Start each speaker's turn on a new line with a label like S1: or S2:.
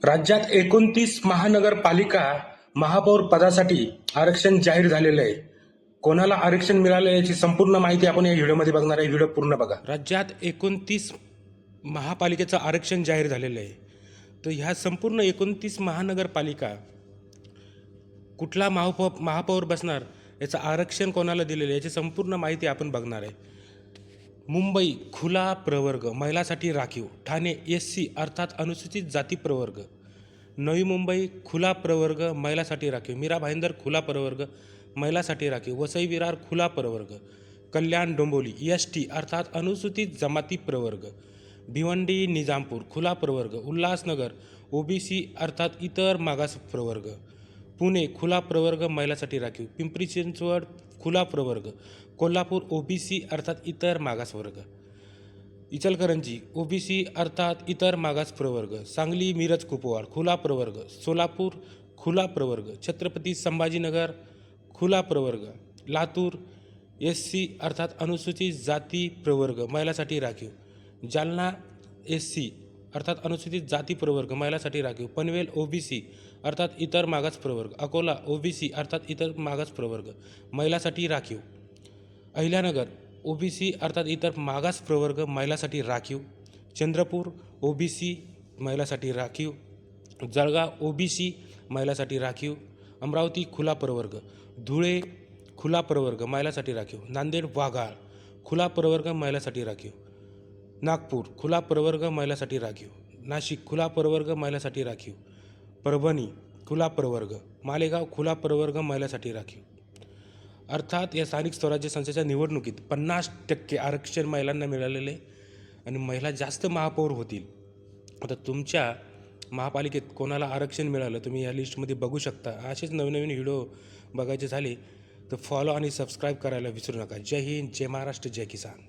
S1: राज्यात 29 महानगरपालिका महापौर पदासाठी आरक्षण जाहीर झालेलं आहे. कोणाला आरक्षण मिळालं याची संपूर्ण माहिती आपण या व्हिडिओमध्ये बघणार आहे. व्हिडिओ पूर्ण बघा. राज्यात 29 महापालिकेचं आरक्षण जाहीर झालेलं आहे. तर ह्या संपूर्ण 29 महानगरपालिका कुठला महापौर बसणार, याचं आरक्षण कोणाला दिलेलं आहे याची संपूर्ण माहिती आपण बघणार आहे. मुंबई खुला प्रवर्ग महिलासाठी राखीव. ठाणे SC अर्थात अनुसूचित जाती प्रवर्ग. नवी मुंबई खुला प्रवर्ग महिलासाठी राखीव. मीरा भाईंदर खुला प्रवर्ग महिलासाठी राखीव. वसई विरार खुला प्रवर्ग. कल्याण डोंबिवली ST अर्थात अनुसूचित जमाती प्रवर्ग. भिवंडी निजामपूर खुला प्रवर्ग. उल्हासनगर OBC अर्थात इतर मागास प्रवर्ग. पुणे खुला प्रवर्ग महिलासाठी राखीव. पिंपरी चिंचवड खुला प्रवर्ग. कोल्हापूर OBC अर्थात इतर मागास वर्ग. इचलकरंजी OBC अर्थात इतर मागास प्रवर्ग. सांगली मिरज कुपवाड खुला प्रवर्ग. सोलापूर खुला प्रवर्ग. छत्रपती संभाजीनगर खुला प्रवर्ग. लातूर SC अर्थात अनुसूचित जाती प्रवर्ग महिलासाठी राखीव. जालना SC अर्थात अनुसूचित जाती प्रवर्ग महिलासाठी राखीव. पनवेल OBC अर्थात इतर मागास प्रवर्ग. अकोला OBC अर्थात इतर मागास प्रवर्ग महिलासाठी राखीव. अहिल्यानगर OBC अर्थात इतर मागास प्रवर्ग महिलासाठी राखीव. चंद्रपूर OBC महिलासाठी राखीव. जळगाव OBC महिलासाठी राखीव. अमरावती खुला प्रवर्ग. धुळे खुला प्रवर्ग महिलासाठी राखीव. नांदेड वाघाळ खुला प्रवर्ग महिलासाठी राखीव. नागपूर खुला प्रवर्ग महिलासाठी राखीव. नाशिक खुला प्रवर्ग महिलासाठी राखीव. परभणी खुला प्रवर्ग. मालेगाव खुला प्रवर्ग महिलासाठी राखीव. अर्थात या स्थानिक स्वराज्य संस्थेच्या निवडणुकीत 50% आरक्षण महिलांना मिळालेले आणि महिला जास्त महापौर होतील. आता तुमच्या महापालिकेत कोणाला आरक्षण मिळालं तुम्ही या लिस्टमध्ये बघू शकता. असेच नवीन नवीन व्हिडिओ बघायचे झाले तर फॉलो आणि सबस्क्राईब करायला विसरू नका. जय हिंद, जय महाराष्ट्र, जय किसान.